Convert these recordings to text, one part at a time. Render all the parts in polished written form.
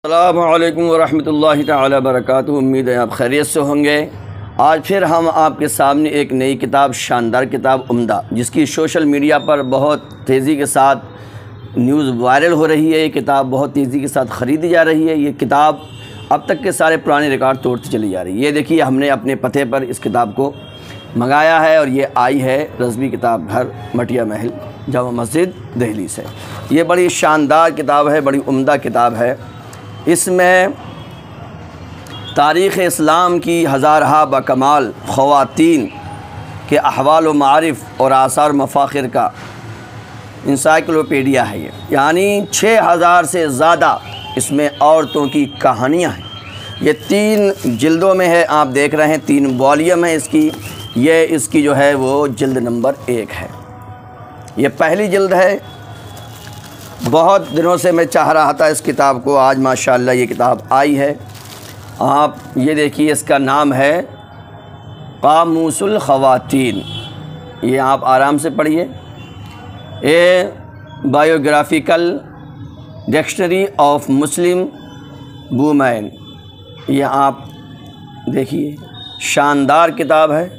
अस्सलामु अलैकुम वरहमतुल्लाहि तआला बरकातुहू। उम्मीद है आप खैरियत से होंगे। आज फिर हम आपके सामने एक नई किताब, शानदार किताब उम्दा, जिसकी सोशल मीडिया पर बहुत तेज़ी के साथ न्यूज़ वायरल हो रही है। ये किताब बहुत तेज़ी के साथ ख़रीदी जा रही है। ये किताब अब तक के सारे पुराने रिकॉर्ड तोड़ती चली जा रही है। ये देखिए, हमने अपने पते पर इस किताब को मंगाया है और ये आई है रज़वी किताब घर, मटिया महल, जामा मस्जिद, दिल्ली से। ये बड़ी शानदार किताब है, बड़ी उम्दा किताब है। इसमें तारीख़ इस्लाम की हज़ारहा बकमाल ख़वातीन के अहवाल व मारिफ़ और आसार मफ़ाखिर का इंसाइक्लोपीडिया है ये। यानी 6000 से ज़्यादा इसमें औरतों की कहानियाँ हैं। ये 3 जिल्दों में है, आप देख रहे हैं, 3 वॉल्यूम है इसकी। ये इसकी जो है वो जिल्द नंबर 1 है। ये पहली जिल्द है। बहुत दिनों से मैं चाह रहा था इस किताब को, आज माशाअल्लाह ये किताब आई है। आप ये देखिए, इसका नाम है क़ामूसुल ख़वातीन। ये आप आराम से पढ़िए। A biographical dictionary of Muslim women. ये आप देखिए, शानदार किताब है।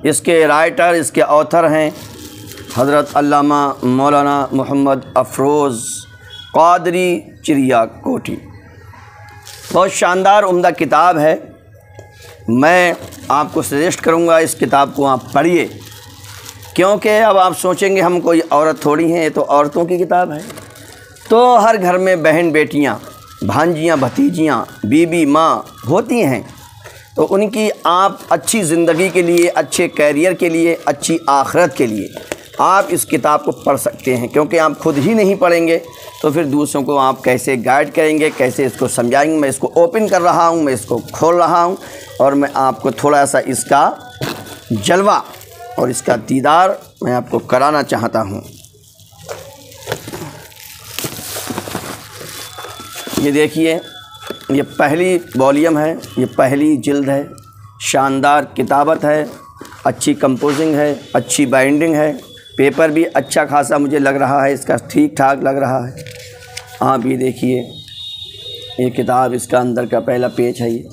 इसके राइटर, इसके ऑथर हैं हज़रत अल्लामा मौलाना मोहम्मद अफरोज़ क़ादरी चिरियाकोटी। बहुत शानदार उम्दा किताब है। मैं आपको सजेस्ट करूँगा इस किताब को आप पढ़िए, क्योंकि अब आप सोचेंगे हम कोई औरत थोड़ी हैं, ये तो औरतों की किताब है। तो हर घर में बहन बेटियाँ, भांजियाँ, भतीजियाँ, बीबी, माँ होती हैं। तो उनकी आप अच्छी ज़िंदगी के लिए, अच्छे कैरियर के लिए, अच्छी आखिरत के लिए आप इस किताब को पढ़ सकते हैं। क्योंकि आप खुद ही नहीं पढ़ेंगे तो फिर दूसरों को आप कैसे गाइड करेंगे, कैसे इसको समझाएंगे। मैं इसको ओपन कर रहा हूँ, मैं इसको खोल रहा हूँ और मैं आपको थोड़ा सा इसका जलवा और इसका दीदार मैं आपको कराना चाहता हूँ। ये देखिए, ये पहली वॉल्यूम है, ये पहली जिल्द है। शानदार किताबत है, अच्छी कंपोजिंग है, अच्छी बाइंडिंग है। पेपर भी अच्छा खासा मुझे लग रहा है, इसका ठीक ठाक लग रहा है। आप ये देखिए, ये किताब, इसका अंदर का पहला पेज है ये।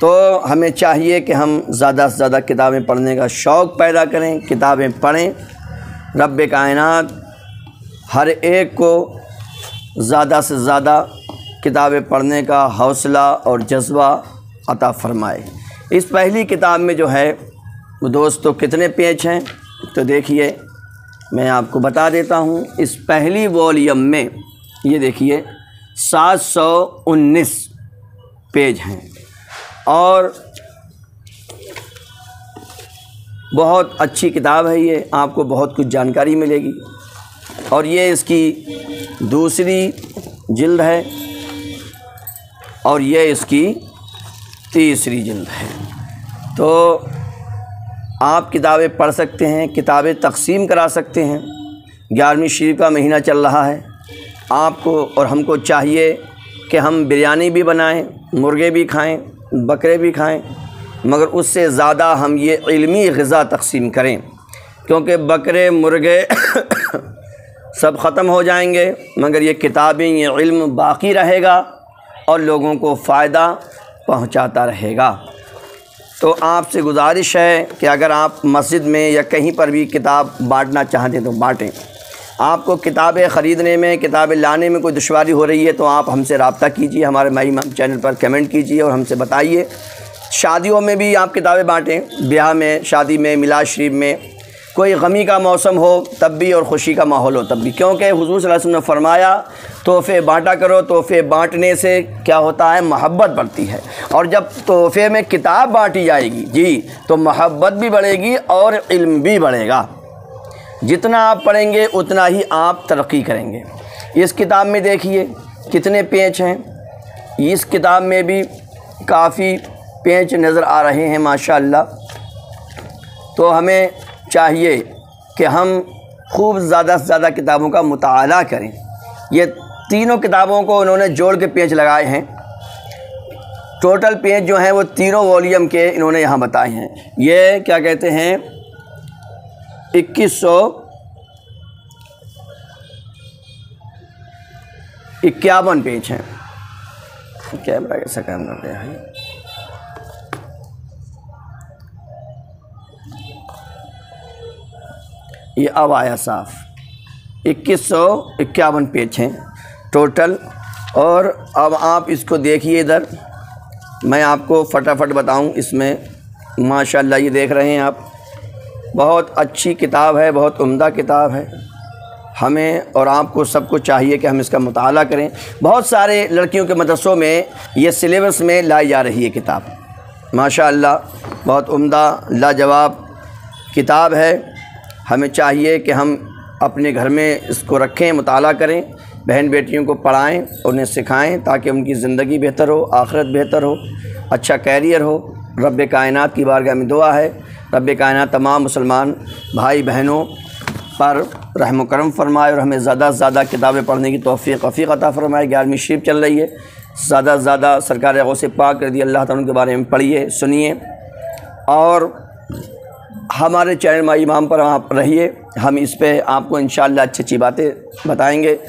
तो हमें चाहिए कि हम ज़्यादा से ज़्यादा किताबें पढ़ने का शौक़ पैदा करें, किताबें पढ़ें। रब्बे कायनात हर एक को ज़्यादा से ज़्यादा किताबें पढ़ने का हौसला और जज्बा अता फ़रमाए। इस पहली किताब में जो है वो दोस्तों कितने पेज हैं, तो देखिए मैं आपको बता देता हूँ। इस पहली वॉल्यूम में ये देखिए 719 पेज हैं और बहुत अच्छी किताब है ये। आपको बहुत कुछ जानकारी मिलेगी। और ये इसकी दूसरी जिल्द है और ये इसकी तीसरी जिल्द है। तो आप किताबें पढ़ सकते हैं, किताबें तक़सीम करा सकते हैं। 11वीं शरीफ का महीना चल रहा है। आपको और हमको चाहिए कि हम बिरयानी भी बनाएं, मुर्गे भी खाएं, बकरे भी खाएं, मगर उससे ज़्यादा हम ये इल्मी ग़िज़ा तक़सीम करें। क्योंकि बकरे, मुर्गे सब ख़त्म हो जाएंगे, मगर ये किताबें, ये इल्म बाक़ी रहेगा और लोगों को फ़ायदा पहुंचाता रहेगा। तो आपसे गुजारिश है कि अगर आप मस्जिद में या कहीं पर भी किताब बांटना चाहते हैं तो बांटें। आपको किताबें ख़रीदने में, किताबें लाने में कोई दुश्वारी हो रही है तो आप हमसे रब्ता कीजिए, हमारे माई इमाम चैनल पर कमेंट कीजिए और हमसे बताइए। शादियों में भी आप किताबें बांटें, ब्याह में, शादी में, मिलाद शरीफ में, कोई गमी का मौसम हो तब भी और ख़ुशी का माहौल हो तब भी। क्योंकि हुज़ूर सल्लल्लाहु अलैहि वसल्लम ने फरमाया, तोहफ़े बांटा करो। तोहफ़े बांटने से क्या होता है, मोहब्बत बढ़ती है। और जब तोहफ़े में किताब बांटी जाएगी जी, तो मोहब्बत भी बढ़ेगी और इल्म भी बढ़ेगा। जितना आप पढ़ेंगे उतना ही आप तरक्की करेंगे। इस किताब में देखिए कितने पेज हैं। इस किताब में भी काफ़ी पेज नज़र आ रहे हैं माशाअल्लाह। तो हमें चाहिए कि हम खूब ज़्यादा से ज़्यादा किताबों का मुताला करें। ये तीनों किताबों को उन्होंने जोड़ के पेज लगाए हैं। टोटल पेज जो हैं वो तीनों वॉल्यूम के इन्होंने यहाँ बताए हैं। ये क्या कहते हैं, 2100 51 पेज हैं। कैमरा कैसा काम कर रहा है? ये अब आया साफ। 2151 पेज हैं टोटल। और अब आप इसको देखिए, इधर मैं आपको फटाफट बताऊं। इसमें माशाल्लाह ये देख रहे हैं आप, बहुत अच्छी किताब है, बहुत उम्दा किताब है। हमें और आपको सबको चाहिए कि हम इसका मुताला करें। बहुत सारे लड़कियों के मदरसों में ये सिलेबस में लाई जा रही है किताब। माशाअल्लाह बहुत उम्दा लाजवाब किताब है। हमें चाहिए कि हम अपने घर में इसको रखें, मुताला करें, बहन बेटियों को पढ़ाएं, उन्हें सिखाएं, ताकि उनकी ज़िंदगी बेहतर हो, आखिरत बेहतर हो, अच्छा कैरियर हो। रब्बे कायनात की बारगाह में दुआ है, रब्बे कायनात तमाम मुसलमान भाई बहनों पर रहम करम फरमाए और हमें ज़्यादा से ज़्यादा किताबें पढ़ने की तौफ़ीक़ अता फरमाए। 11वीं शरीफ चल रही है, ज़्यादा से ज़्यादा सरकार गौसे पाक रज़ी अल्लाह ताला के बारे में पढ़िए, सुनिए और हमारे चैनल माई इमाम पर आप रहिए। हम इस पे आपको इंशाअल्लाह अच्छी अच्छी बातें बताएंगे।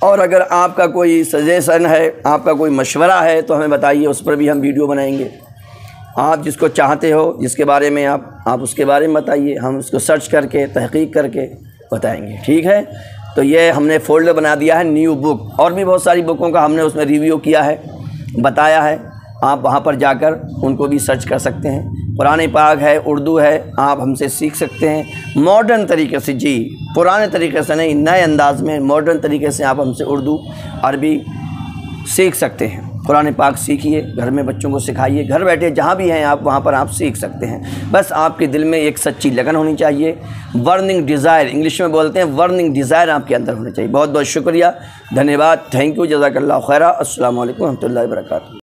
और अगर आपका कोई सजेशन है, आपका कोई मशवरा है तो हमें बताइए, उस पर भी हम वीडियो बनाएंगे। आप जिसको चाहते हो, जिसके बारे में आप उसके बारे में बताइए, हम उसको सर्च करके तहक़ीक़ करके बताएंगे। ठीक है, तो ये हमने फ़ोल्डर बना दिया है न्यू बुक। और भी बहुत सारी बुकों का हमने उसमें रिव्यू किया है, बताया है। आप वहाँ पर जाकर उनको भी सर्च कर सकते हैं। कुरान पाक है, उर्दू है, आप हमसे सीख सकते हैं मॉडर्न तरीके से। जी, पुराने तरीके से नहीं, नए अंदाज़ में मॉडर्न तरीके से आप हमसे उर्दू अरबी सीख सकते हैं। कुरान पाक सीखिए, घर में बच्चों को सिखाइए, घर बैठे जहाँ भी हैं आप वहाँ पर आप सीख सकते हैं। बस आपके दिल में एक सच्ची लगन होनी चाहिए, बर्निंग डिज़ायर, इंग्लिश में बोलते हैं, बर्निंग डिज़ायर आपके अंदर होनी चाहिए। बहुत बहुत शुक्रिया, धन्यवाद, थैंक यू, जज़ाकल्लाह खैरा। अस्सलामु अलैकुम रहमतुल्लाहि व बरकातहू।